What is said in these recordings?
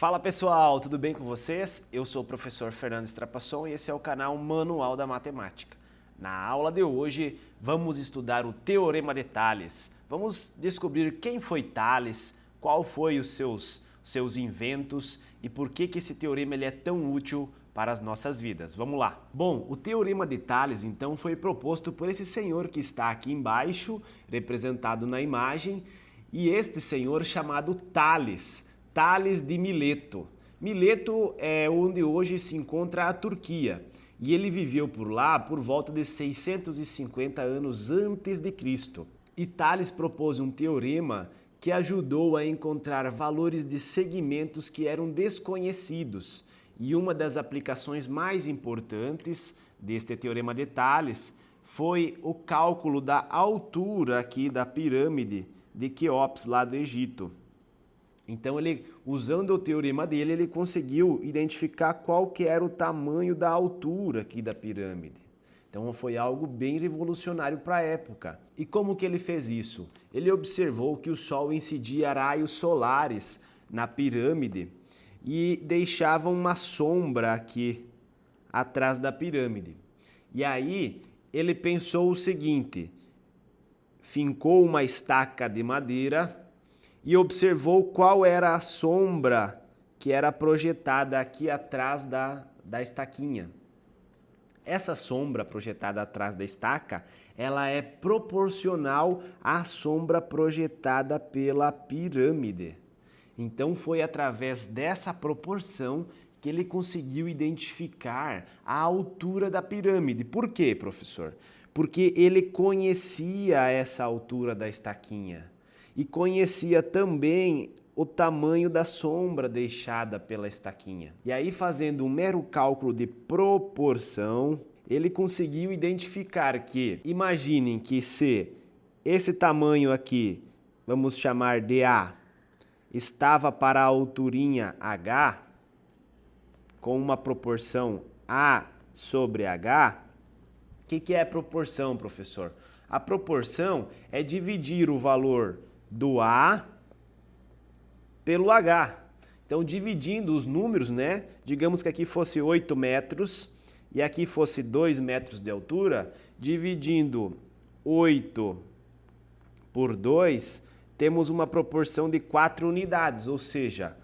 Fala pessoal, tudo bem com vocês? Eu sou o professor Fernando Strapasson e esse é o canal Manual da Matemática. Na aula de hoje vamos estudar o Teorema de Tales. Vamos descobrir quem foi Tales, qual foi os seus inventos e por que esse teorema ele é tão útil para as nossas vidas. Vamos lá. Bom, o Teorema de Tales então foi proposto por esse senhor que está aqui embaixo, representado na imagem, e este senhor chamado Tales. Tales de Mileto. Mileto é onde hoje se encontra a Turquia e ele viveu por lá por volta de 650 anos antes de Cristo. E Tales propôs um teorema que ajudou a encontrar valores de segmentos que eram desconhecidos. E uma das aplicações mais importantes deste teorema de Tales foi o cálculo da altura aqui da pirâmide de Quéops lá do Egito. Então, usando o teorema dele, ele conseguiu identificar qual que era o tamanho da altura aqui da pirâmide. Então, foi algo bem revolucionário para a época. E como que ele fez isso? Ele observou que o Sol incidia raios solares na pirâmide e deixava uma sombra aqui atrás da pirâmide. E aí, ele pensou o seguinte, fincou uma estaca de madeira e observou qual era a sombra que era projetada aqui atrás da estaquinha. Essa sombra projetada atrás da estaca, ela é proporcional à sombra projetada pela pirâmide. Então foi através dessa proporção que ele conseguiu identificar a altura da pirâmide. Por quê, professor? Porque ele conhecia essa altura da estaquinha e conhecia também o tamanho da sombra deixada pela estaquinha. E aí, fazendo um mero cálculo de proporção, ele conseguiu identificar que, imaginem que se esse tamanho aqui, vamos chamar de A, estava para a alturinha H, com uma proporção A sobre H, o que é a proporção, professor? A proporção é dividir o valor do A pelo H. Então, dividindo os números, né? Digamos que aqui fosse 8 metros e aqui fosse 2 metros de altura, dividindo 8 por 2, temos uma proporção de 4 unidades, ou seja,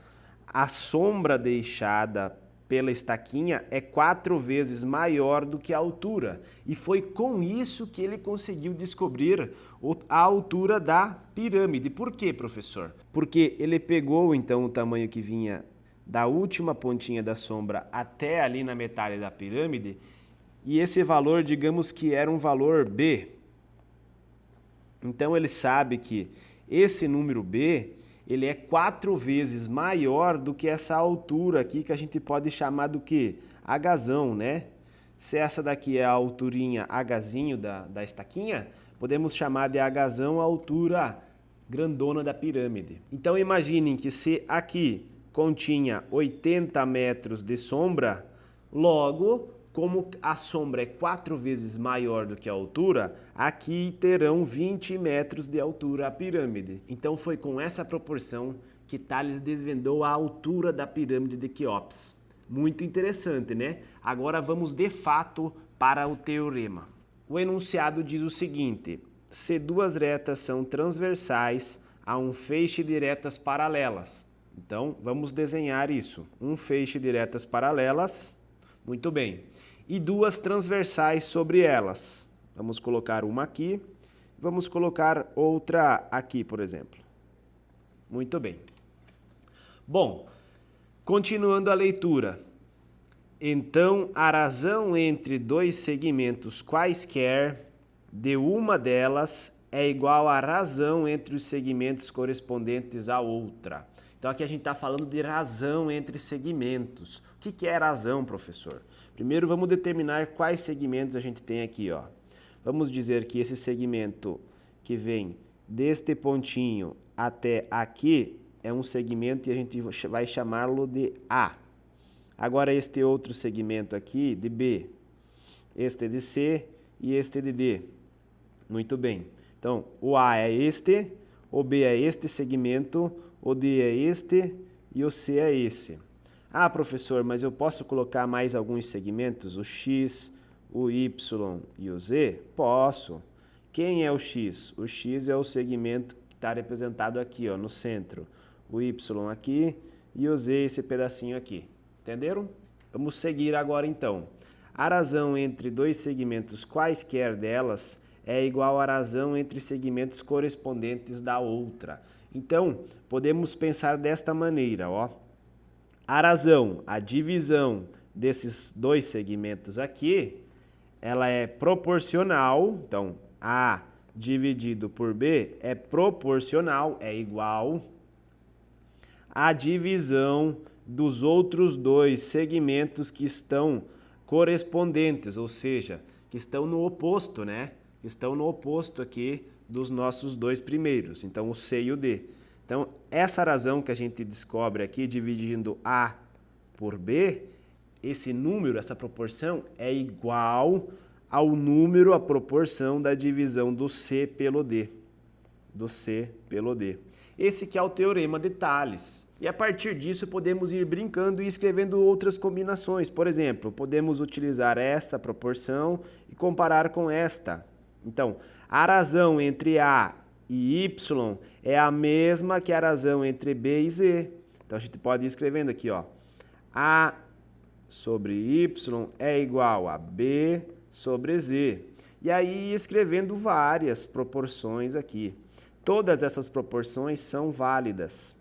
a sombra deixada pela estaquinha é 4 vezes maior do que a altura. E foi com isso que ele conseguiu descobrir a altura da pirâmide. Por quê, professor? Porque ele pegou então o tamanho que vinha da última pontinha da sombra até ali na metade da pirâmide, e esse valor, digamos que era um valor B. Então ele sabe que esse número B, ele é 4 vezes maior do que essa altura aqui, que a gente pode chamar do que? Hzão, né? Se essa daqui é a alturinha Hzinho da estaquinha, podemos chamar de Hzão a altura grandona da pirâmide. Então imaginem que se aqui continha 80 metros de sombra, logo, como a sombra é 4 vezes maior do que a altura, aqui terão 20 metros de altura a pirâmide. Então foi com essa proporção que Tales desvendou a altura da pirâmide de Quéops. Muito interessante, né? Agora vamos de fato para o teorema. O enunciado diz o seguinte: se duas retas são transversais a um feixe de retas paralelas. Então vamos desenhar isso. Um feixe de retas paralelas, muito bem. E duas transversais sobre elas. Vamos colocar uma aqui, vamos colocar outra aqui, por exemplo. Muito bem. Bom, continuando a leitura. Então, a razão entre dois segmentos quaisquer de uma delas é igual à razão entre os segmentos correspondentes à outra. Então, aqui a gente está falando de razão entre segmentos. O que é razão, professor? Primeiro, vamos determinar quais segmentos a gente tem aqui, ó. Vamos dizer que esse segmento que vem deste pontinho até aqui é um segmento e a gente vai chamá-lo de A. Agora, este outro segmento aqui, de B, este de C e este de D. Muito bem. Então, o A é este, o B é este segmento, o D é este e o C é esse. Ah, professor, mas eu posso colocar mais alguns segmentos? O X, o Y e o Z? Posso. Quem é o X? O X é o segmento que está representado aqui, ó, no centro. O Y aqui e o Z esse pedacinho aqui. Entenderam? Vamos seguir agora então. A razão entre dois segmentos quaisquer delas é igual à razão entre segmentos correspondentes da outra. Então, podemos pensar desta maneira, ó. A razão, a divisão desses dois segmentos aqui, ela é proporcional. Então, A dividido por B é proporcional, é igual à divisão dos outros dois segmentos que estão correspondentes, ou seja, que estão no oposto, né? Estão no oposto aqui dos nossos dois primeiros, então o C e o D. Então, essa razão que a gente descobre aqui, dividindo A por B, esse número, essa proporção, é igual ao número, a proporção da divisão do C pelo D. Do C pelo D. Esse que é o teorema de Tales. E a partir disso podemos ir brincando e escrevendo outras combinações. Por exemplo, podemos utilizar esta proporção e comparar com esta. Então, a razão entre A e Y é a mesma que a razão entre B e Z. Então, a gente pode ir escrevendo aqui, ó. A sobre Y é igual a B sobre Z. E aí, escrevendo várias proporções aqui. Todas essas proporções são válidas.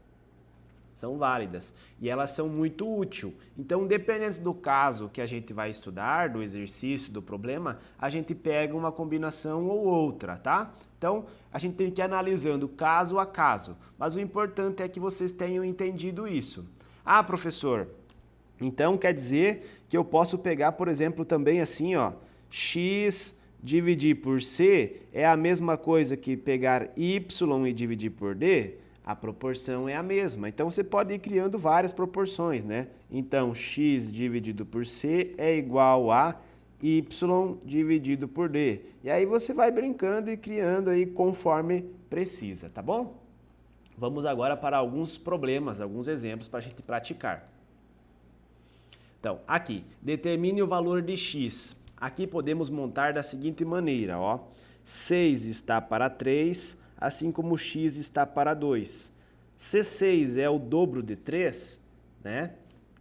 São válidas. E elas são muito úteis. Então, dependendo do caso que a gente vai estudar, do exercício, do problema, a gente pega uma combinação ou outra, tá? Então, a gente tem que ir analisando caso a caso. Mas o importante é que vocês tenham entendido isso. Ah, professor, então quer dizer que eu posso pegar, por exemplo, também assim, ó, X dividir por C é a mesma coisa que pegar Y e dividir por D? A proporção é a mesma. Então, você pode ir criando várias proporções, né? Então, X dividido por C é igual a Y dividido por D. E aí você vai brincando e criando aí conforme precisa, tá bom? Vamos agora para alguns problemas, alguns exemplos para a gente praticar. Então, aqui, determine o valor de X. Aqui podemos montar da seguinte maneira, ó. 6 está para 3, assim como X está para 2. Se 6 é o dobro de 3, né?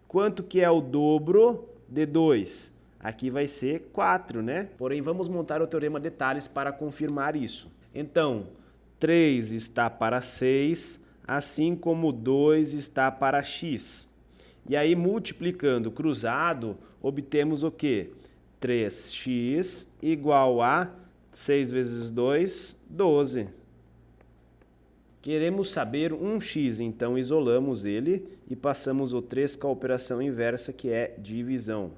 Quanto que é o dobro de 2? Aqui vai ser 4, né? Porém, vamos montar o teorema de Tales para confirmar isso. Então, 3 está para 6, assim como 2 está para X. E aí, multiplicando cruzado, obtemos o quê? 3x igual a 6 vezes 2, 12. Queremos saber 1x, então isolamos ele e passamos o 3 com a operação inversa, que é divisão.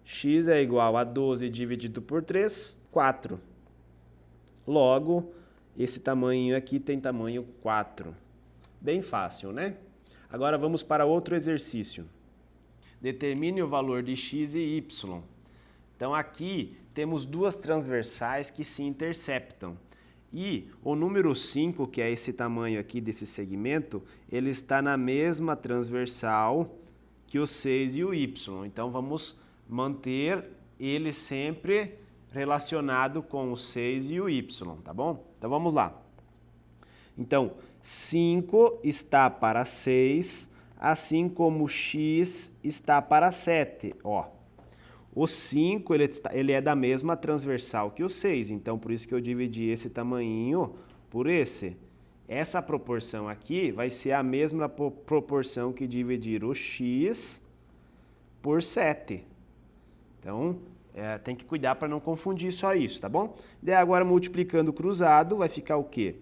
X é igual a 12 dividido por 3, 4. Logo, esse tamanho aqui tem tamanho 4. Bem fácil, né? Agora vamos para outro exercício. Determine o valor de x e y. Então aqui temos duas transversais que se interceptam. E o número 5, que é esse tamanho aqui desse segmento, ele está na mesma transversal que o 6 e o y. Então vamos manter ele sempre relacionado com o 6 e o y, tá bom? Então vamos lá. Então, 5 está para 6, assim como x está para 7, ó. O 5, ele é da mesma transversal que o 6, então por isso que eu dividi esse tamanhinho por esse. Essa proporção aqui vai ser a mesma proporção que dividir o x por 7. Então, tem que cuidar para não confundir só isso, tá bom? Daí agora, multiplicando cruzado, vai ficar o quê?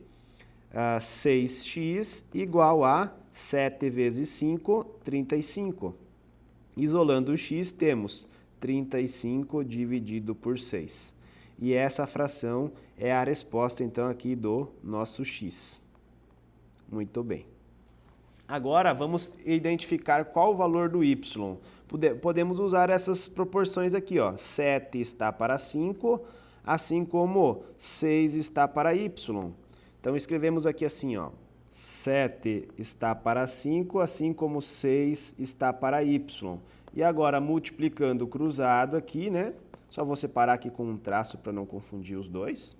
6x igual a 7 vezes 5, 35. Isolando o x, temos 35 dividido por 6. E essa fração é a resposta, então, aqui do nosso x. Muito bem. Agora, vamos identificar qual o valor do y. Podemos usar essas proporções aqui, ó. 7 está para 5, assim como 6 está para y. Então, escrevemos aqui assim, ó. 7 está para 5, assim como 6 está para y. E agora, multiplicando o cruzado aqui, né? Só vou separar aqui com um traço para não confundir os dois.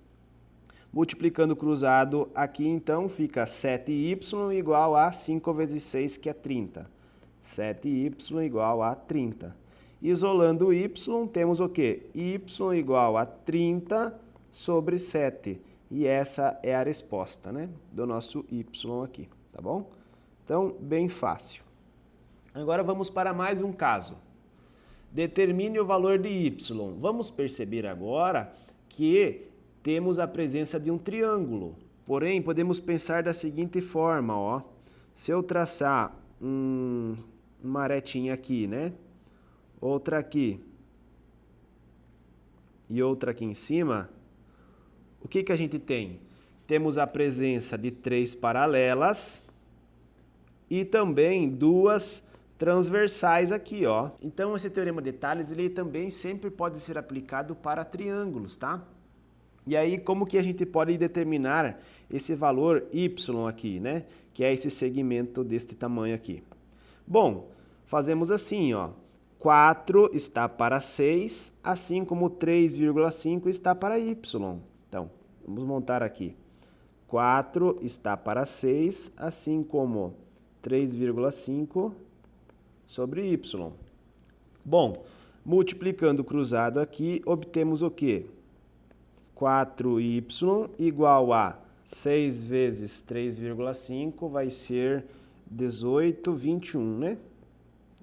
Multiplicando o cruzado aqui, então, fica 7y igual a 5 vezes 6, que é 30. 7y igual a 30. Isolando o y, temos o quê? Y igual a 30 sobre 7. E essa é a resposta, né, do nosso y aqui, tá bom? Então, bem fácil. Agora vamos para mais um caso. Determine o valor de y. Vamos perceber agora que temos a presença de um triângulo. Porém, podemos pensar da seguinte forma, ó. Se eu traçar uma retinha aqui, né? Outra aqui e outra aqui em cima, o que que a gente tem? Temos a presença de 3 paralelas e também 2 transversais aqui, ó. Então, esse teorema de Tales, ele também sempre pode ser aplicado para triângulos, tá? E aí, como que a gente pode determinar esse valor y aqui, né? Que é esse segmento deste tamanho aqui. Bom, fazemos assim, ó. 4 está para 6, assim como 3,5 está para y. Então, vamos montar aqui. 4 está para 6, assim como 3,5 sobre y. Bom, multiplicando o cruzado aqui, obtemos o quê? 4y igual a 6 vezes 3,5 vai ser 18, 21, né?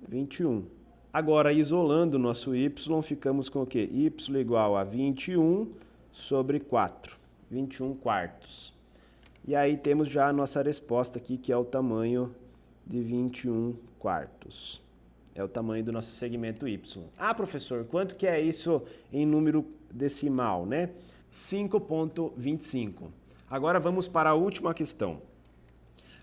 21. Agora, isolando o nosso y, ficamos com o quê? Y igual a 21 sobre 4, 21 quartos. E aí temos já a nossa resposta aqui, que é o tamanho de 21 quartos. É o tamanho do nosso segmento y. Ah, professor, quanto que é isso em número decimal, né? 5,25. Agora vamos para a última questão.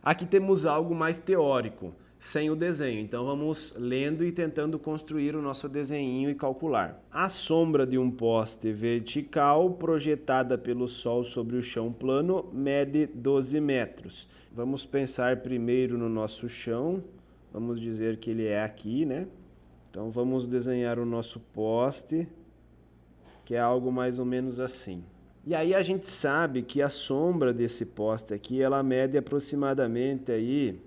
Aqui temos algo mais teórico, sem o desenho. Então vamos lendo e tentando construir o nosso desenho e calcular. A sombra de um poste vertical projetada pelo sol sobre o chão plano mede 12 metros. Vamos pensar primeiro no nosso chão. Vamos dizer que ele é aqui, né? Então vamos desenhar o nosso poste, que é algo mais ou menos assim. E aí a gente sabe que a sombra desse poste aqui, ela mede aproximadamente aí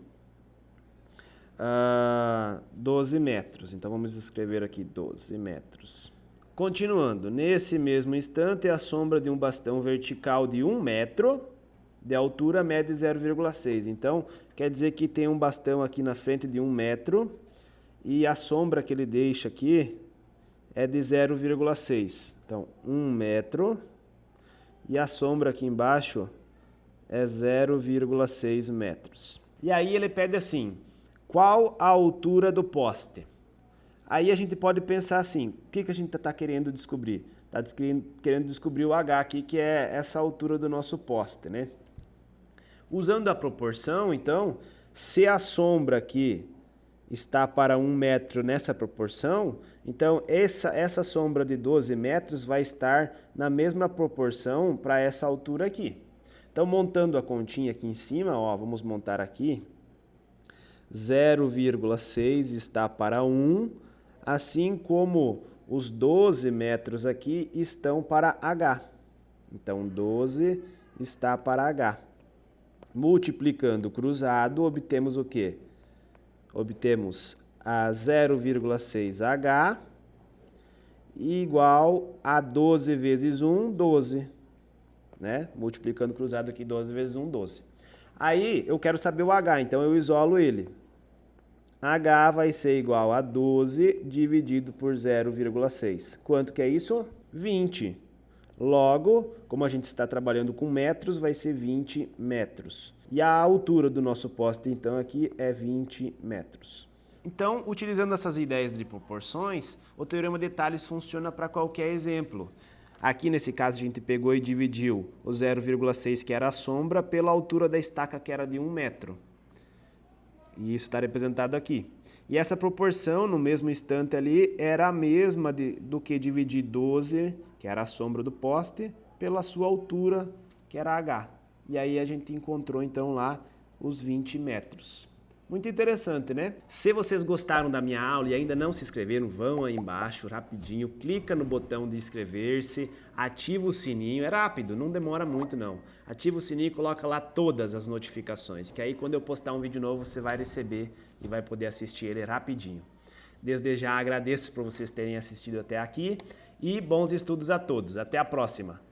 12 metros. Então vamos escrever aqui 12 metros. Continuando, nesse mesmo instante, a sombra de um bastão vertical de 1 metro de altura mede 0,6. Então, quer dizer que tem um bastão aqui na frente de 1 metro e a sombra que ele deixa aqui é de 0,6. Então, 1 metro e a sombra aqui embaixo é 0,6 metros. E aí ele pede assim, qual a altura do poste? Aí a gente pode pensar assim, o que a gente está querendo descobrir? Está querendo descobrir o H aqui, que é essa altura do nosso poste, né? Usando a proporção, então, se a sombra aqui está para 1 metro nessa proporção, então essa sombra de 12 metros vai estar na mesma proporção para essa altura aqui. Então, montando a continha aqui em cima, ó, vamos montar aqui, 0,6 está para 1, assim como os 12 metros aqui estão para H. Então, 12 está para H. Multiplicando o cruzado, obtemos o quê? Obtemos a 0,6H igual a 12 vezes 1, 12. Né? Multiplicando o cruzado aqui, 12 vezes 1, 12. Aí, eu quero saber o H, então eu isolo ele. H vai ser igual a 12 dividido por 0,6. Quanto que é isso? 20. Logo, como a gente está trabalhando com metros, vai ser 20 metros. E a altura do nosso poste, então, aqui é 20 metros. Então, utilizando essas ideias de proporções, o teorema de Tales funciona para qualquer exemplo. Aqui, nesse caso, a gente pegou e dividiu o 0,6, que era a sombra, pela altura da estaca, que era de 1 metro. E isso está representado aqui. E essa proporção, no mesmo instante ali, era a mesma do que dividir 12, que era a sombra do poste, pela sua altura, que era H. E aí a gente encontrou, então, lá os 20 metros. Muito interessante, né? Se vocês gostaram da minha aula e ainda não se inscreveram, vão aí embaixo rapidinho, clica no botão de inscrever-se, ativa o sininho, é rápido, não demora muito não. Ativa o sininho e coloca lá todas as notificações, que aí quando eu postar um vídeo novo você vai receber e vai poder assistir ele rapidinho. Desde já agradeço por vocês terem assistido até aqui e bons estudos a todos. Até a próxima!